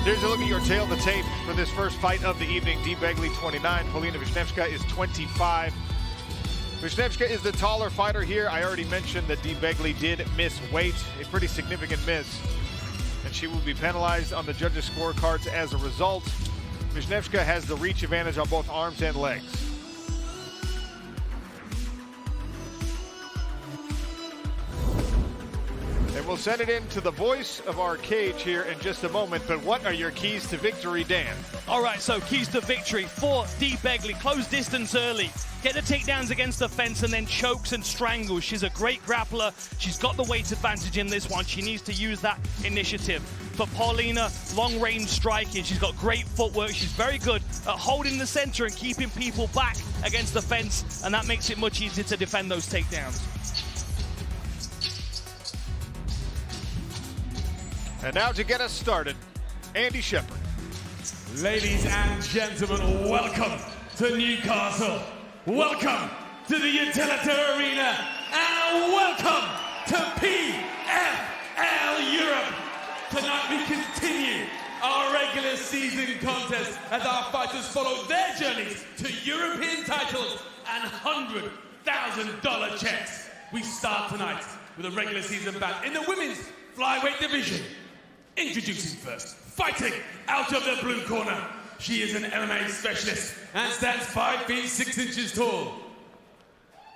Here's a look at your tail of the tape for this first fight of the evening. Dee Begley, 29. Paulina Wiśniewska is 25. Wiśniewska is the taller fighter here. I already mentioned that Dee Begley did miss weight, a pretty significant miss. And she will be penalized on the judges' scorecards as a result. Wiśniewska has the reach advantage on both arms and legs. And we'll send it in to the voice of our cage here in just a moment. But what are your keys to victory, Dan? All right, so keys to victory for Dee Begley. Close distance early. Get the takedowns against the fence and then chokes and strangles. She's a great grappler. She's got the weight advantage in this one. She needs to use that initiative. For Paulina, long-range striking. She's got great footwork. She's very good at holding the center and keeping people back against the fence, and that makes it much easier to defend those takedowns. And now to get us started, Andy Shepherd. Ladies and gentlemen, welcome to Newcastle. Welcome to the 𝗘𝗨𝗥𝗢𝗣𝗘 Arena. And welcome to PFL Europe. Tonight we continue our regular season contest as our fighters follow their journeys to European titles and $100,000 checks. We start tonight with a regular season bout in the women's flyweight division. Introducing first, fighting out of the blue corner. She is an MMA specialist and stands 5 feet 6 inches tall.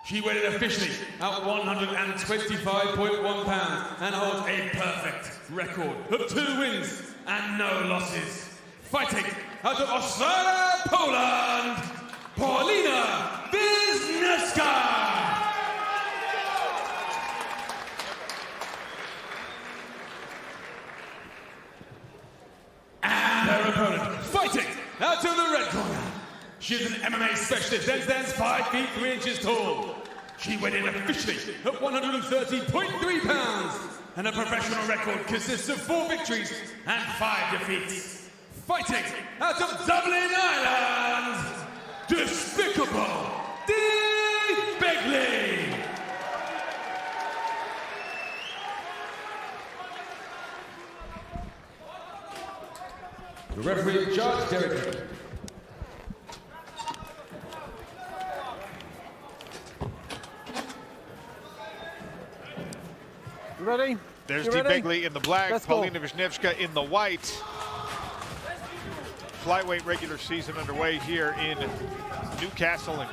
She weighed in officially at 125.1 pounds and holds a perfect record of 2 wins and no losses. Fighting out of Warsaw, Poland, Paulina Wiśniewska. And her opponent, fighting out of the red corner. She is an MMA specialist and stands 5 feet 3 inches tall. She weighed in officially at 130.3 pounds. And her professional record consists of 4 victories and 5 defeats. Fighting out of Dublin, Ireland, despicable Dee Begley. The referee, Judge 𝗘𝗨𝗥𝗢𝗣𝗘. Ready? There's You Dee ready? Begley in the black, Let's Paulina go. Wiśniewska in the white. Flyweight regular season underway here in Newcastle.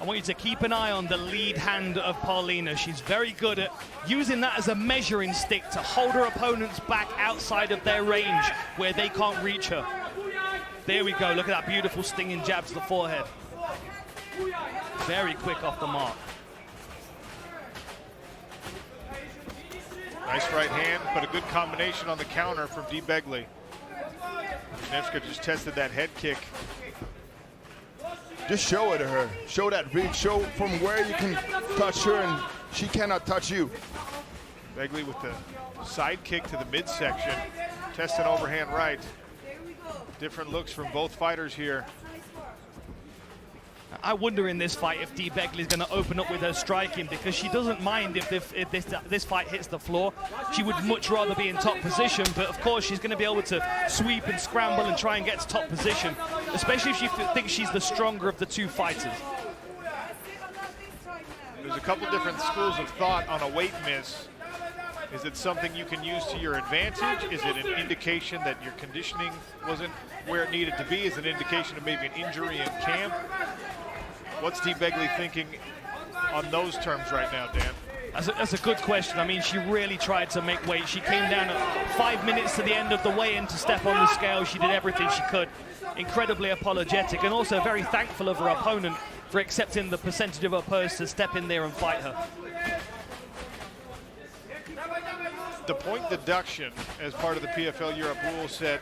I want you to keep an eye on the lead hand of Paulina. She's very good at using that as a measuring stick to hold her opponents back outside of their range where they can't reach her. There we go, look at that beautiful stinging jab to the forehead. Very quick off the mark. Nice right hand, but a good combination on the counter from Dee Begley. Wiśniewska just tested that head kick. Just show it to her. Show that reach. Show from where you can touch her and she cannot touch you. Begley with the side kick to the midsection. Testing overhand right. Different looks from both fighters here. I wonder in this fight if Dee Begley is going to open up with her striking, because she doesn't mind if this fight hits the floor. She would much rather be in top position, but of course she's going to be able to sweep and scramble and try and get to top position, especially if she thinks she's the stronger of the 2 fighters. There's a couple different schools of thought on a weight miss. Is it something you can use to your advantage? Is it an indication that your conditioning wasn't where it needed to be? Is it an indication of maybe an injury in camp? What's Dee Begley thinking on those terms right now, Dan? That's a good question. I mean, she really tried to make weight. She came down at 5 minutes to the end of the weigh-in to step on the scale. She did everything she could. Incredibly apologetic and also very thankful of her opponent for accepting the percentage of her purse to step in there and fight her. The point deduction as part of the PFL Europe rule set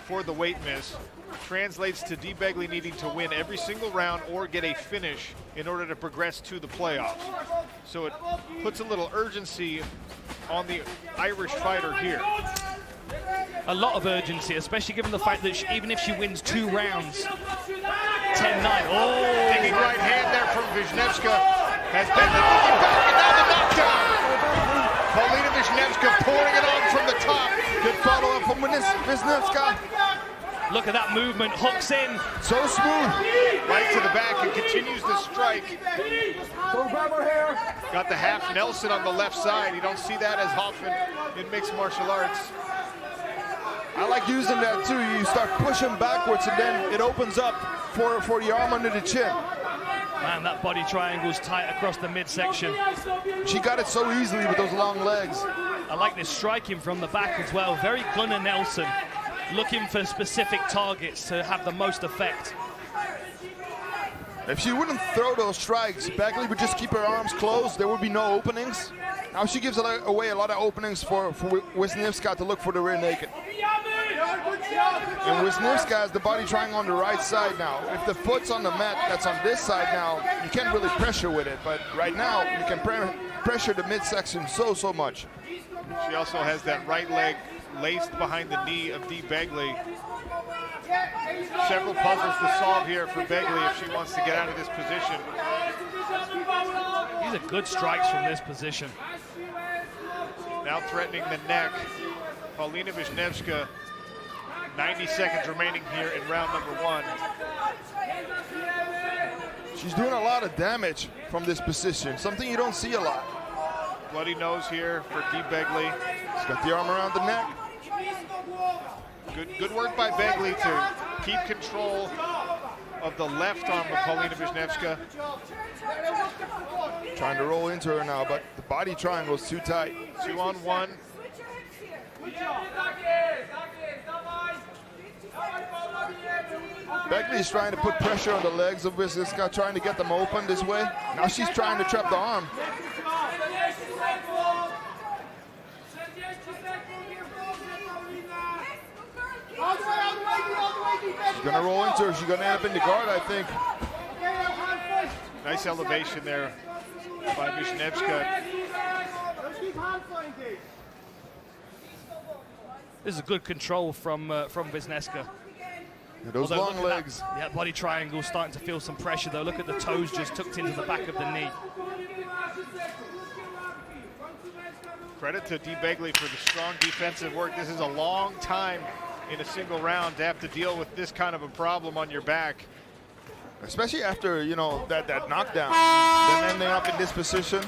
for the weight miss translates to Dee Begley needing to win every single round or get a finish in order to progress to the playoffs. So it puts a little urgency on the Irish fighter here. A lot of urgency, especially given the fact that even if she wins 2 rounds, 10-9. Oh! Digging right hand there from Wiśniewska has been back, and now the Wiśniewska. Look at that movement, hooks in. So smooth. Right to the back and continues to strike. Got the half Nelson on the left side. You don't see that as often in mixed martial arts. I like using that too. You start pushing backwards and then it opens up for the arm under the chin. Man, that body triangle's tight across the midsection. She got it so easily with those long legs. I like this striking from the back as well. Very Gunnar Nelson, looking for specific targets to have the most effect. If she wouldn't throw those strikes, Begley would just keep her arms closed. There would be no openings. Now she gives away a lot of openings for Wiśniewska to look for the rear naked. And Wiśniewska has the body triangle on the right side now. If the foot's on the mat that's on this side now, you can't really pressure with it. But right now, you can pressure the midsection so much. She also has that right leg laced behind the knee of Dee Begley. Several puzzles to solve here for Begley if she wants to get out of this position. These are good strikes from this position. Now threatening the neck. Paulina Wiśniewska, 90 seconds remaining here in round number 1. She's doing a lot of damage from this position, something you don't see a lot. Bloody nose here for Dee Begley. She's got the arm around the neck. Good work by Begley to keep control of the left arm of Paulina Wiśniewska. Trying to roll into her now, but the body triangle is too tight. 2-on-1. Begley's trying to put pressure on the legs of Wiśniewska, trying to get them open this way. Now she's trying to trap the arm. She's gonna roll into her. She's gonna end up in the guard, I think. Nice elevation there by Wiśniewska. This is a good control from Wiśniewska. Those Although long legs. That body triangle starting to feel some pressure though. Look at the toes just tucked into the back of the knee. Credit to Dee Begley for the strong defensive work. This is a long time in a single round to have to deal with this kind of a problem on your back. Especially after, you know, that knockdown. Then ending up in this position.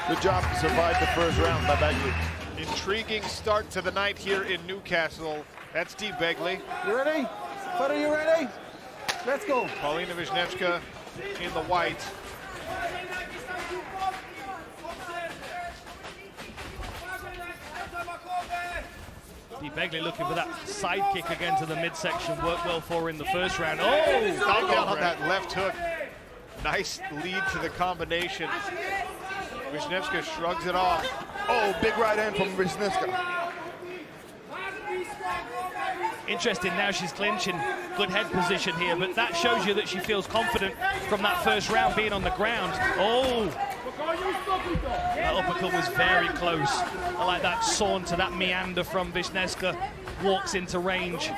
Good job to survive the first round by Begley. Intriguing start to the night here in Newcastle. That's Dee Begley. You ready? Are you ready? Let's go. Paulina Wiśniewska in the white. Dee Begley looking for that side kick again to the midsection. Worked well for her in the first round. Oh! Knocked down on that left hook. Nice lead to the combination. Wiśniewska shrugs it off. Oh, big right hand from Wiśniewska. Interesting, now she's clinching. Good head position here, but that shows you that she feels confident from that first round being on the ground. Oh! That uppercut was very close. I like that saunter, that meander from Wiśniewska. Walks into range.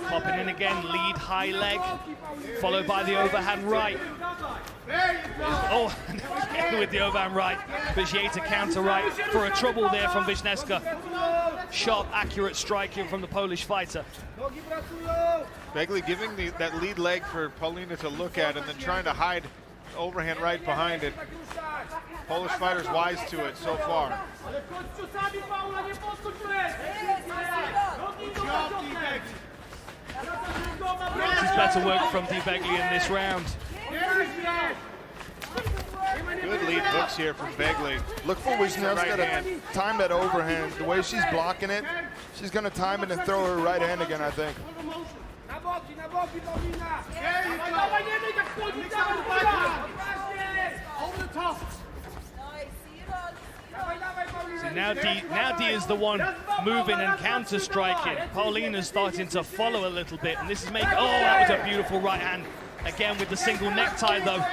Popping in again, lead high leg, followed by the overhand right. Oh, with the overhand right, but she ate a counter right for a trouble there from Wiśniewska. Sharp, accurate striking from the Polish fighter. Begley giving that lead leg for Paulina to look at and then trying to hide overhand right behind it. Polish fighter's wise to it so far. This is better work from Dee Begley in this round. Good lead hooks here from Begley. Look for Wiśniewska to time that overhand. The way she's blocking it, she's going to time it and throw her right hand again, I think. So now Dee is the one moving and counter striking. Paulina's starting to follow a little bit, and this is making. Oh, that was a beautiful right hand. Again with the single necktie though.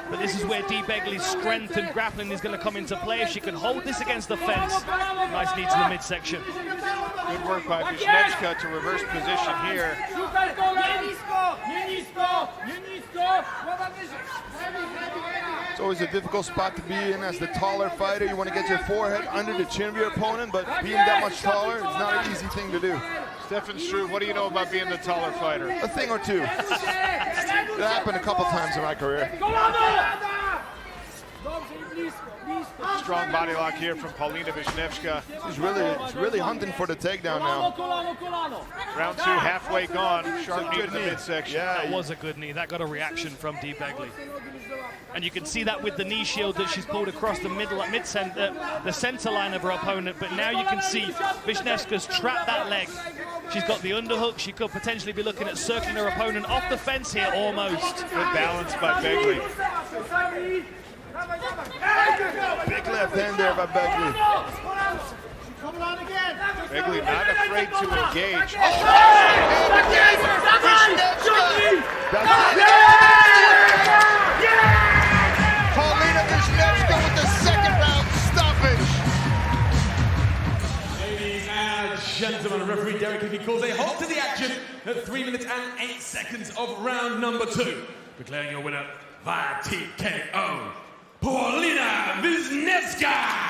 But this is where Dee Begley's strength and grappling is going to come into play. If she can hold this against the fence. Nice knee to the midsection. Good work by Wiśniewska to reverse position here. It's always a difficult spot to be in as the taller fighter. You want to get your forehead under the chin of your opponent, but being that much taller, it's not an easy thing to do. Stefan Struve, what do you know about being the taller fighter? A thing or two. It happened a couple times in my career. Strong body lock here from Paulina Wiśniewska. She's really hunting for the takedown now. Round 2 halfway gone. Sharp knee in the midsection. Yeah, That was a good knee. That got a reaction from Dee Begley. And you can see that with the knee shield that she's pulled across the the center line of her opponent. But now you can see Wiśniewska's trapped that leg. She's got the underhook. She could potentially be looking at circling her opponent off the fence here almost. Good balance by Begley. Big left hand there by Begley. Begley not afraid to engage. Paulina Wiśniewska with the second round stoppage. Ladies and gentlemen, referee Derek Hickey calls a halt to the action at 3 minutes and 8 seconds of round number 2. Declaring your winner via TKO, Paulina Wiśniewska.